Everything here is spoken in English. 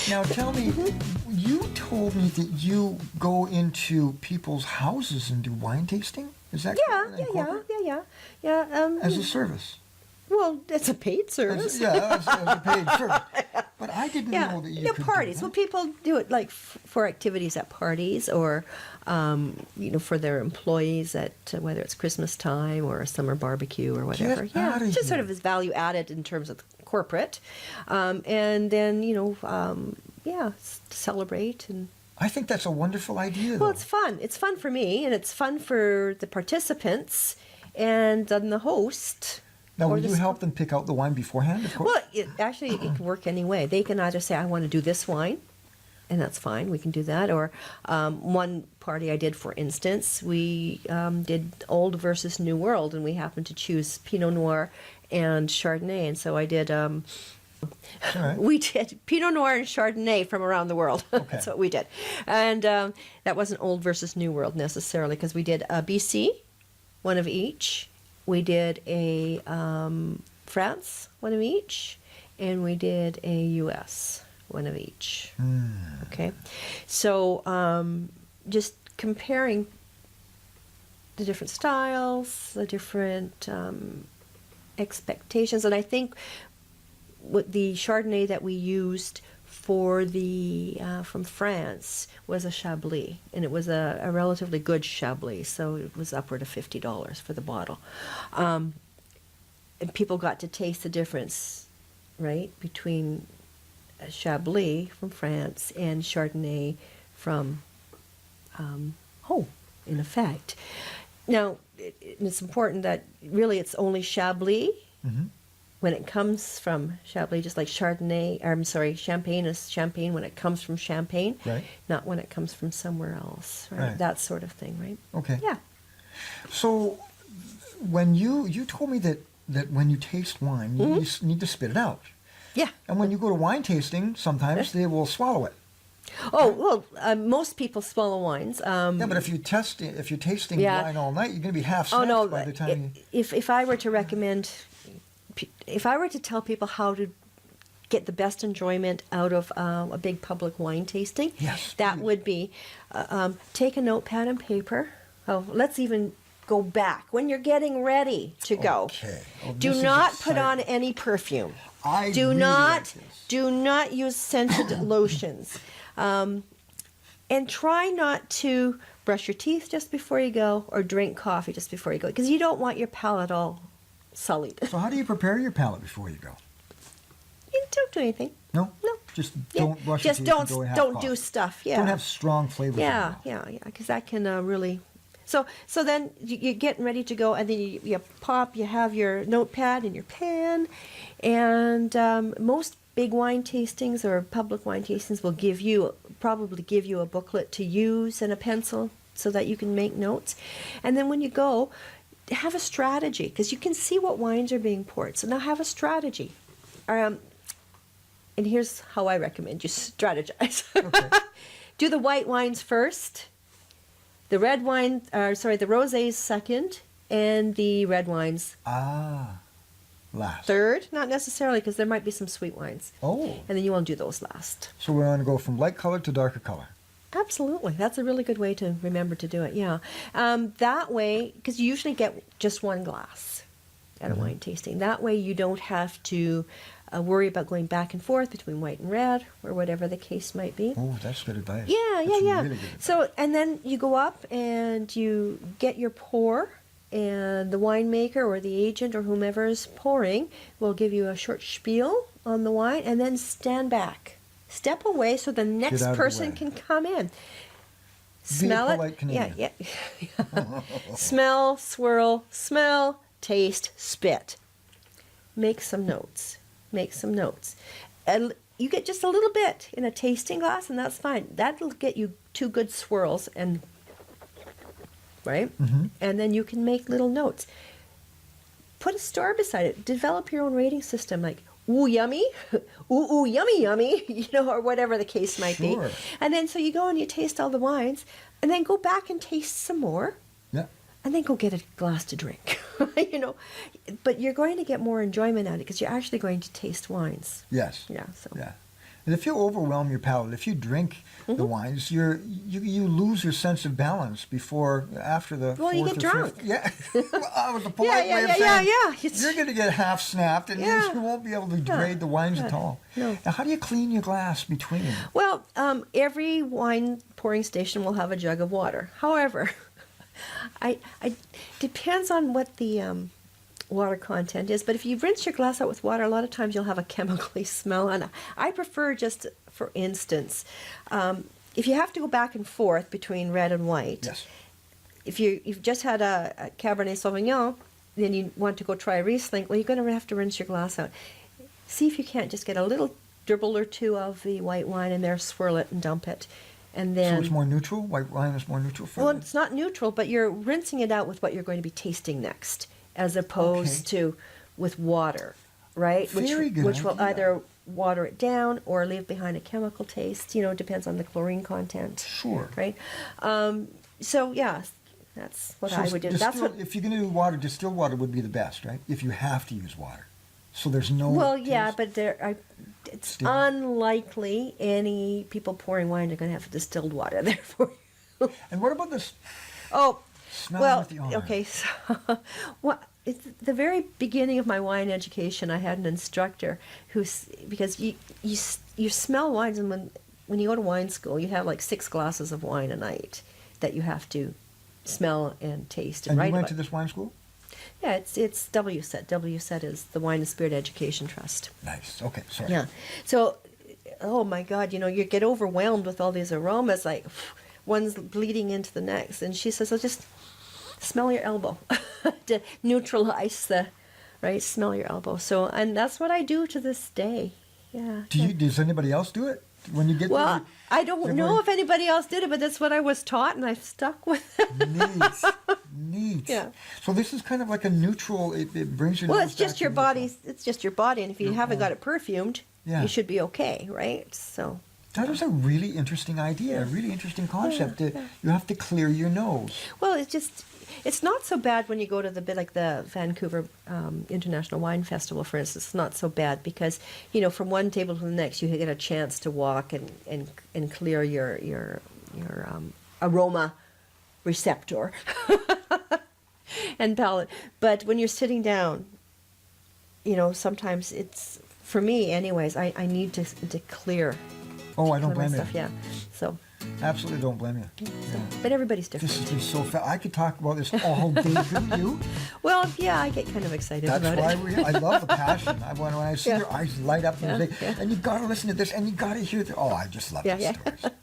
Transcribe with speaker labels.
Speaker 1: Now tell me, you told me that you go into people's houses and do wine tasting? Is that correct? In corporate?
Speaker 2: Yeah.
Speaker 1: As a service?
Speaker 2: Well, it's a paid service.
Speaker 1: As a paid service. But I didn't know that you could
Speaker 2: parties.
Speaker 1: do
Speaker 2: Well,
Speaker 1: that.
Speaker 2: people do it like for activities at parties, or for their employees at whether it's Christmas time or a summer barbecue or whatever.
Speaker 1: Get outta
Speaker 2: just sort
Speaker 1: here.
Speaker 2: of as value added in terms of corporate, and then celebrate and.
Speaker 1: I think that's a wonderful idea.
Speaker 2: Well,
Speaker 1: though.
Speaker 2: it's fun. It's fun for me, and it's fun for the participants, and then the host.
Speaker 1: Now,
Speaker 2: or
Speaker 1: will
Speaker 2: the
Speaker 1: you
Speaker 2: sp-
Speaker 1: help them pick out the wine beforehand? Of course.
Speaker 2: Well, it can work any way. They can either say, I want to do this wine, and that's fine. We can do that. Or one party I did, for instance, we did Old versus New World, and we happened to choose Pinot Noir and Chardonnay. And so I did...
Speaker 1: All right.
Speaker 2: We did Pinot Noir and Chardonnay from around the world.
Speaker 1: Okay.
Speaker 2: That's what we did. And that wasn't Old versus New World necessarily, because we did a BC, one of each. We did a France, one of each. And we did a U.S., one of each. Okay? So just comparing the different styles, the different expectations. And I think what the Chardonnay that we used for the from France was a Chablis, and it was a relatively good Chablis, so it was upward of $50 for the bottle. And people got to taste the difference, right, between a Chablis from France and Chardonnay from home, in effect. Now, it's important that really it's only Chablis. When it comes from Chablis, just like Champagne is Champagne when it comes from Champagne,
Speaker 1: Right.
Speaker 2: not when it comes from somewhere else, right?
Speaker 1: Right.
Speaker 2: That sort of thing, right?
Speaker 1: Okay.
Speaker 2: Yeah.
Speaker 1: So, when you told me that when you taste wine, you just need to spit it out.
Speaker 2: Yeah.
Speaker 1: And when you go to wine tasting, sometimes they will swallow it.
Speaker 2: Oh, well, most people swallow wines.
Speaker 1: Yeah, but if you're tasting
Speaker 2: Yeah.
Speaker 1: wine all night, you're going to be half
Speaker 2: Oh
Speaker 1: smacked
Speaker 2: no!
Speaker 1: by the time you...
Speaker 2: If I were to recommend, if I were to tell people how to get the best enjoyment out of a big public wine tasting,
Speaker 1: Yes,
Speaker 2: that
Speaker 1: please.
Speaker 2: would be take a notepad and paper. Oh, let's even go back when you're getting ready to go.
Speaker 1: Okay. Oh,
Speaker 2: Do
Speaker 1: this is
Speaker 2: not put on
Speaker 1: exciting.
Speaker 2: any perfume.
Speaker 1: I
Speaker 2: Do
Speaker 1: really
Speaker 2: not
Speaker 1: like this.
Speaker 2: do not use scented lotions. And try not to brush your teeth just before you go or drink coffee just before you go, because you don't want your palate all sullied.
Speaker 1: So how do you prepare your palate before you go?
Speaker 2: You don't do anything.
Speaker 1: No?
Speaker 2: No.
Speaker 1: Just
Speaker 2: Yeah.
Speaker 1: don't brush
Speaker 2: Just
Speaker 1: your teeth
Speaker 2: don't
Speaker 1: and go and have
Speaker 2: don't
Speaker 1: coffee.
Speaker 2: do stuff. Yeah.
Speaker 1: Don't have strong flavors. in your
Speaker 2: Yeah,
Speaker 1: mouth.
Speaker 2: because that can really. So then you're getting ready to go, and then you pop. You have your notepad and your pen, and most big wine tastings or public wine tastings will probably give you a booklet to use and a pencil so that you can make notes. And then when you go, have a strategy, because you can see what wines are being poured. So now have a strategy. And here's how I recommend you strategize.
Speaker 1: Okay.
Speaker 2: Do the white wines first, the the rosés second, and the red wines
Speaker 1: Last.
Speaker 2: third. Not necessarily, because there might be some sweet wines.
Speaker 1: Oh.
Speaker 2: And then you want to do those last.
Speaker 1: So we're going to go from light color to darker color.
Speaker 2: Absolutely. That's a really good way to remember to do it, yeah. That way, because you usually get just one glass at a wine tasting. That way you don't have to worry about going back and forth between white and red, or whatever the case might be.
Speaker 1: Oh, that's good advice.
Speaker 2: Yeah.
Speaker 1: That's really good advice.
Speaker 2: So, and then you go up and you get your pour, and the winemaker or the agent or whomever is pouring will give you a short spiel on the wine, and then stand back. Step away so the next
Speaker 1: out of the
Speaker 2: person
Speaker 1: way.
Speaker 2: can come in.
Speaker 1: Be a
Speaker 2: Smell it.
Speaker 1: polite Canadian.
Speaker 2: Yeah. Smell, swirl, smell, taste, spit. Make some notes. And you get just a little bit in a tasting glass, and that's fine. That'll get you 2 good swirls, and right? And then you can make little notes. Put a star beside it. Develop your own rating system, like ooh yummy, ooh yummy yummy, or whatever the case might
Speaker 1: Sure.
Speaker 2: be. And then so you go and you taste all the wines, and then go back and taste some more.
Speaker 1: Yeah.
Speaker 2: And then go get a glass to drink, But you're going to get more enjoyment out of it because you're actually going to taste wines.
Speaker 1: Yes.
Speaker 2: Yeah. So.
Speaker 1: Yeah. And if you overwhelm your palate, if you drink the wines, you lose your sense of balance after the
Speaker 2: Well, you
Speaker 1: fourth
Speaker 2: get
Speaker 1: or
Speaker 2: drunk.
Speaker 1: fifth. Yeah, well, that was a polite way of
Speaker 2: yeah,
Speaker 1: saying
Speaker 2: It's-
Speaker 1: you're going to get half snapped, and
Speaker 2: Yeah.
Speaker 1: you won't be able to grade the wines at all.
Speaker 2: No.
Speaker 1: Now, how do you clean your glass between?
Speaker 2: Well, every wine pouring station will have a jug of water. However, I depends on what the water content is. But if you rinse your glass out with water, a lot of times you'll have a chemically smell. And I prefer, just for instance, if you have to go back and forth between red and white.
Speaker 1: Yes.
Speaker 2: If you've just had a Cabernet Sauvignon, then you want to go try a Riesling, well, you're going to have to rinse your glass out. See if you can't just get a little dribble or two of the white wine in there, swirl it and dump it. And then,
Speaker 1: So it's more neutral? White wine is more neutral for
Speaker 2: well,
Speaker 1: you?
Speaker 2: it's not neutral, but you're rinsing it out with what you're going to be tasting next, as opposed to with water, right?
Speaker 1: Very good
Speaker 2: which will
Speaker 1: idea.
Speaker 2: either water it down or leave behind a chemical taste. It depends on the chlorine content.
Speaker 1: Sure.
Speaker 2: Right? So, yeah, that's what
Speaker 1: So
Speaker 2: I would do. That's what.
Speaker 1: if you're going to do water, distilled water would be the best, right? If you have to use water. So there's no...
Speaker 2: Well, yeah,
Speaker 1: taste?
Speaker 2: but it's
Speaker 1: Still.
Speaker 2: unlikely any people pouring wine are going to have distilled water there for you.
Speaker 1: And what about this
Speaker 2: Oh,
Speaker 1: smell
Speaker 2: well,
Speaker 1: with the honor?
Speaker 2: okay. So, it's the very beginning of my wine education. I had an instructor because you smell wines, and when you go to wine school, you have like 6 glasses of wine a night that you have to smell and taste and
Speaker 1: And
Speaker 2: write
Speaker 1: you went
Speaker 2: about.
Speaker 1: to this wine school?
Speaker 2: Yeah, it's WSET. WSET is the Wine and Spirit Education Trust.
Speaker 1: Nice. Okay, sorry.
Speaker 2: Yeah. So, oh my God, you get overwhelmed with all these aromas, like one's bleeding into the next. And she says, "Oh, just smell your elbow to neutralize smell your elbow." So, and that's what I do to this day. Yeah.
Speaker 1: Does anybody else do it? When you get
Speaker 2: Well,
Speaker 1: to
Speaker 2: I don't know if anybody else did it, but that's what I was taught, and I've stuck with it.
Speaker 1: Neat.
Speaker 2: Yeah.
Speaker 1: So this is kind of like a neutral, it brings your
Speaker 2: Well,
Speaker 1: nose
Speaker 2: it's just
Speaker 1: back
Speaker 2: your
Speaker 1: to
Speaker 2: body.
Speaker 1: neutral.
Speaker 2: It's just your body, and if you
Speaker 1: Your
Speaker 2: haven't got
Speaker 1: body.
Speaker 2: it perfumed,
Speaker 1: Yeah.
Speaker 2: you should be okay, right? So.
Speaker 1: That is a really interesting idea, a really interesting concept. You have to clear your nose.
Speaker 2: Well, it's not so bad when you go to the Vancouver International Wine Festival, for instance. It's not so bad because, from one table to the next, you get a chance to walk and clear your aroma receptor and palate. But when you're sitting down, sometimes it's, for me anyways, I need to clear.
Speaker 1: Oh, I don't
Speaker 2: clear my
Speaker 1: blame you.
Speaker 2: stuff, yeah. So,
Speaker 1: Absolutely don't blame you.
Speaker 2: but everybody's different.
Speaker 1: This has been so fast. I could talk about this all day, couldn't you?
Speaker 2: Well, yeah, I get kind of excited
Speaker 1: That's
Speaker 2: about
Speaker 1: why
Speaker 2: it.
Speaker 1: I love the passion. When I see
Speaker 2: Yeah.
Speaker 1: your eyes light up and
Speaker 2: Yeah,
Speaker 1: you say,
Speaker 2: yeah.
Speaker 1: and you got to listen to this, and you got to hear this. Oh, I just love
Speaker 2: Yeah,
Speaker 1: these
Speaker 2: yeah.
Speaker 1: stories.